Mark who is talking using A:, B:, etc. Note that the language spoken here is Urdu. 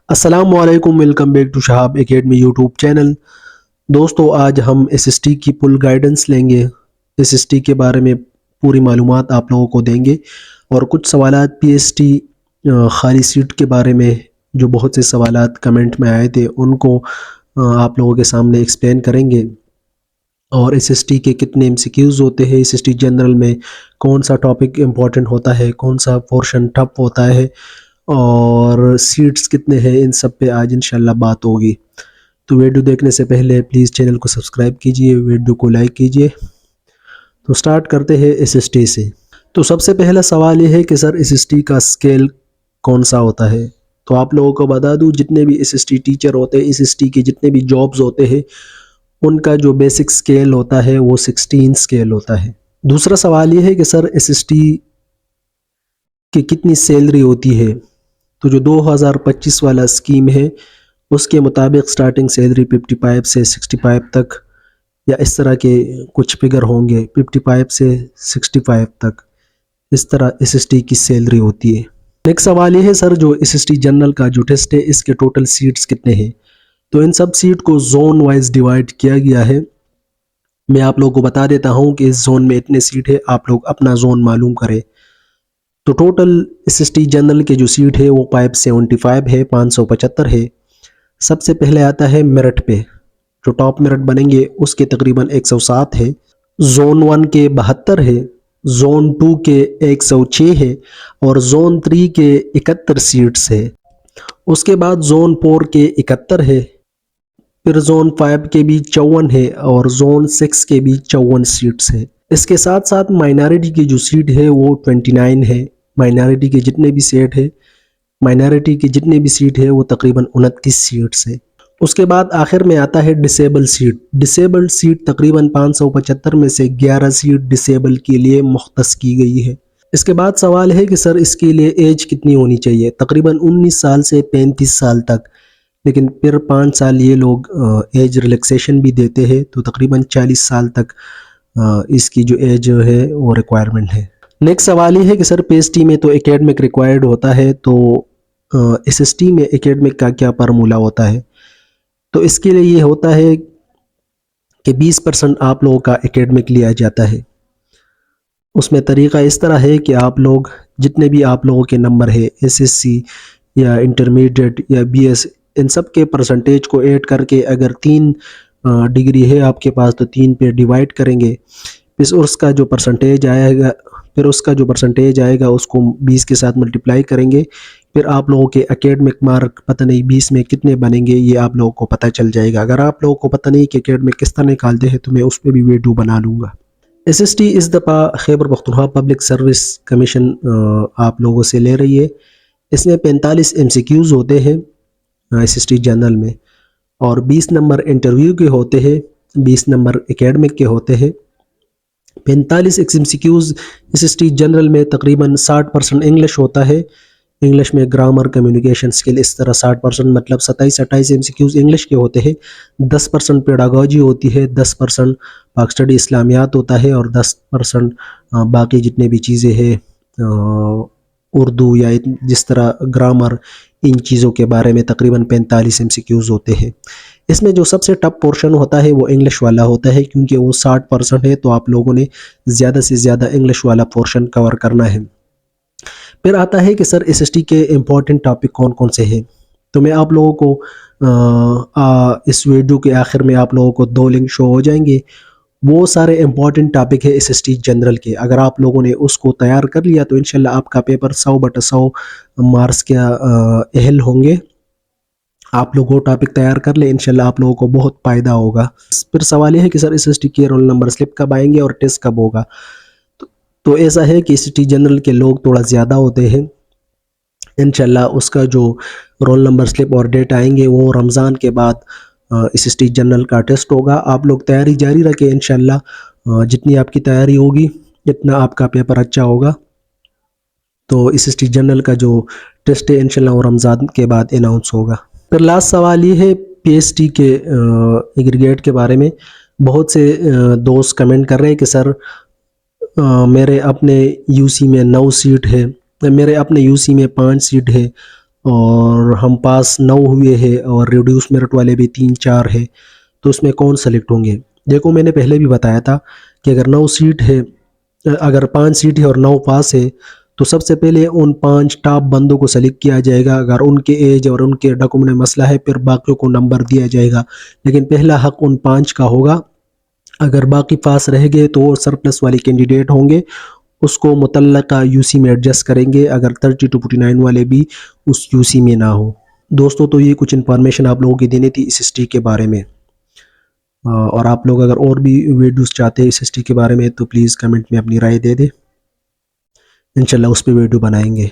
A: السلام علیکم، welcome back to Shahab Academy YouTube channel. دوستو، آج ہم ایس ایس ٹی کی فل گائیڈنس لیں گے۔ ایس ایس ٹی کے بارے میں پوری معلومات آپ لوگوں کو دیں گے اور کچھ سوالات پی ایس ٹی خالی سیٹ کے بارے میں جو بہت سے سوالات کمنٹ میں آئے تھے ان کو آپ لوگوں کے سامنے ایکسپلین کریں گے۔ اور ایس ایس ٹی کے کتنے ایم سی کیوز ہوتے ہیں، ایس ایس ٹی جنرل میں کون سا ٹاپک امپورٹنٹ ہوتا ہے، کون سا پورشن ٹف ہوتا ہے اور سیٹس کتنے ہیں، ان سب پہ آج انشاءاللہ بات ہوگی۔ تو ویڈیو دیکھنے سے پہلے پلیز چینل کو سبسکرائب کیجئے، ویڈیو کو لائک کیجئے۔ تو سٹارٹ کرتے ہیں ایس ایس ٹی سے۔ تو سب سے پہلا سوال یہ ہے کہ سر ایس ایس ٹی کا اسکیل کون سا ہوتا ہے؟ تو آپ لوگوں کو بتا دوں، جتنے بھی ایس ایس ٹی ٹیچر ہوتے ہیں، ایس ایس ٹی کے جتنے بھی جابز ہوتے ہیں، ان کا جو بیسک اسکیل ہوتا ہے وہ 16 اسکیل ہوتا ہے۔ دوسرا سوال یہ ہے کہ سر ایس ایس ٹی کی کتنی سیلری ہوتی ہے؟ تو جو 2025 والا اسکیم ہے اس کے مطابق سٹارٹنگ سیلری 55 سے 65 تک یا اس طرح کے کچھ فگر ہوں گے، 55 سے 65 تک اس طرح ایس ایس ٹی کی سیلری ہوتی ہے۔ نیکسٹ سوال یہ ہے سر، جو ایس ایس ٹی جنرل کا جو ٹیسٹ ہے اس کے ٹوٹل سیٹس کتنے ہیں؟ تو ان سب سیٹ کو زون وائز ڈیوائڈ کیا گیا ہے۔ میں آپ لوگوں کو بتا دیتا ہوں کہ اس زون میں اتنے سیٹ ہے، آپ لوگ اپنا زون معلوم کریں۔ تو total S S T general کے جو سیٹ ہے وہ 575 ہے، 575 ہے۔ سب سے پہلے آتا ہے میرٹ پہ، جو ٹاپ میرٹ بنیں گے اس کے تقریباً 107 ہے۔ زون 1 کے 72 ہے، زون 2 کے 106 ہے اور زون 3 کے 71 سیٹس ہے۔ اس کے بعد زون 4 کے 71 ہے، پھر زون 5 کے بھی 54 ہے اور زون 6 کے بھی 54 سیٹس ہے۔ اس کے ساتھ ساتھ مائنارٹی کی جو سیٹ ہے وہ 29 ہے۔ مائنارٹی کے جتنے بھی سیٹ ہے، مائنارٹی کی جتنے بھی سیٹ ہے وہ تقریباً 29 سیٹس ہے۔ اس کے بعد آخر میں آتا ہے ڈسیبل سیٹ۔ ڈسیبل سیٹ تقریباً 575 میں سے 11 سیٹ ڈسیبل کے لیے مختص کی گئی ہے۔ اس کے بعد سوال ہے کہ سر اس کے لیے ایج کتنی ہونی چاہیے؟ تقریباً 19 سال سے 35 سال تک، لیکن پھر 5 سال یہ لوگ ایج ریلیکسیشن بھی دیتے ہیں، تو تقریباً 40 سال تک اس کی جو ایج ہے وہ ریکوائرمنٹ ہے۔ نیکسٹ سوال یہ ہے کہ سر پی ایس ٹی میں تو اکیڈمک ریکوائرڈ ہوتا ہے، تو ایس ایس ٹی میں اکیڈمک کا کیا فارمولا ہوتا ہے؟ تو اس کے لیے یہ ہوتا ہے کہ 20% آپ لوگوں کا اکیڈمک لیا جاتا ہے۔ اس میں طریقہ اس طرح ہے کہ آپ لوگ جتنے بھی آپ لوگوں کے نمبر ہے، ایس ایس سی یا انٹرمیڈیٹ یا بی ایس، ان سب کے پرسنٹیج کو ایڈ کر کے اگر 3 ڈگری ہے آپ کے پاس تو 3 پہ ڈیوائڈ کریں گے، پھر اس کا جو پرسنٹیج آئے گا اس کو 20 کے ساتھ ملٹیپلائی کریں گے، پھر آپ لوگوں کے اکیڈمک مارک پتہ نہیں 20 میں کتنے بنیں گے یہ آپ لوگوں کو پتہ چل جائے گا۔ اگر آپ لوگوں کو پتہ نہیں کہ اکیڈمک کس طرح نکالتے ہیں تو میں اس پہ بھی ویڈیو بنا لوں گا۔ ایس ایس ٹی اس دفعہ Khyber Pakhtunkhwa public service commission آپ لوگوں سے لے رہی ہے۔ اس میں 45 ایم سی کیوز ہوتے ہیں ایس ایس ٹی جنرل میں، اور 20 نمبر انٹرویو کے ہوتے ہیں، 20 نمبر اکیڈمک کے ہوتے ہیں۔ 45 MCQs SST general میں تقریباً 60% انگلش ہوتا ہے۔ انگلش میں گرامر، کمیونیکیشن سکل، اس طرح 60%، مطلب 27-28 ایم سی کیوز انگلش کے ہوتے ہیں۔ 10% پیڈاگوجی ہوتی ہے، 10% پاک اسٹڈی اسلامیات ہوتا ہے اور 10% باقی جتنے بھی چیزیں ہیں اردو یا جس طرح گرامر، ان چیزوں کے بارے میں تقریباً 45 ایم سی کیوز ہوتے ہیں۔ اس میں جو سب سے ٹف پورشن ہوتا ہے وہ انگلش والا ہوتا ہے، کیونکہ وہ 60% ہے، تو آپ لوگوں نے زیادہ سے زیادہ انگلش والا پورشن کور کرنا ہے۔ پھر آتا ہے کہ سر ایس ایس ٹی کے امپورٹنٹ ٹاپک کون کون سے ہیں؟ تو میں آپ لوگوں کو اس ویڈیو کے آخر میں آپ لوگوں کو 2 لنک شو ہو جائیں گے، وہ سارے امپورٹنٹ ٹاپک ہے ایس ایس ٹی جنرل کے۔ اگر آپ لوگوں نے اس کو تیار کر لیا تو انشاءاللہ آپ کا پیپر 100/100 مارکس کے اہل ہوں گے۔ آپ لوگ وہ ٹاپک تیار کر لیں، انشاءاللہ آپ لوگوں کو بہت فائدہ ہوگا۔ پھر سوال یہ ہے کہ سر ایس ایس ٹی کے رول نمبر سلپ کب آئیں گے اور ٹیسٹ کب ہوگا؟ تو ایسا ہے کہ ایس ایس ٹی جنرل کے لوگ تھوڑا زیادہ ہوتے ہیں، انشاءاللہ اس کا جو رول نمبر سلپ اور ڈیٹ آئیں گے وہ رمضان کے بعد ایس ایس ٹی جنرل کا ٹیسٹ ہوگا۔ آپ لوگ تیاری جاری رکھیں، انشاءاللہ جتنی آپ کی تیاری ہوگی اتنا آپ کا پیپر اچھا ہوگا۔ تو ایس ایس ٹی جنرل کا جو ٹیسٹ ہے انشاءاللہ وہ رمضان کے بعد اناؤنس ہوگا۔ پھر لاسٹ سوال یہ ہے پی ایس ٹی کے ایگریگیٹ کے بارے میں۔ بہت سے دوست کمنٹ کر رہے ہیں کہ سر میرے اپنے یو سی میں 9 سیٹ ہے، میرے اپنے یو سی میں 5 سیٹ ہے اور ہم پاس 9 ہوئے ہیں اور ریڈیوس میرٹ والے بھی 3-4 ہے، تو اس میں کون سلیکٹ ہوں گے؟ دیکھو میں نے پہلے بھی بتایا تھا کہ اگر 9 سیٹ ہے، اگر 5 سیٹ ہے اور 9 پاس ہے تو سب سے پہلے ان 5 ٹاپ بندوں کو سلیکٹ کیا جائے گا. اگر ان کے ایج اور ان کے ڈاکومنٹ میں مسئلہ ہے پھر باقیوں کو نمبر دیا جائے گا، لیکن پہلا حق ان 5 کا ہوگا. اگر باقی پاس رہ گئے تو وہ سرپلس والے کینڈیڈیٹ ہوں گے، اس کو متعلقہ یو سی میں ایڈجسٹ کریں گے اگر 30 to 49 والے بھی اس یو سی میں نہ ہو. دوستو تو یہ کچھ انفارمیشن آپ لوگوں کی دینی تھی اس ایس ٹی کے بارے میں، اور آپ لوگ اگر اور بھی ویڈیوز چاہتے ہیں اس ایس ٹی کے بارے میں تو پلیز کمنٹ میں اپنی رائے دے دیں، انشاءاللہ اس پہ ویڈیو بنائیں گے.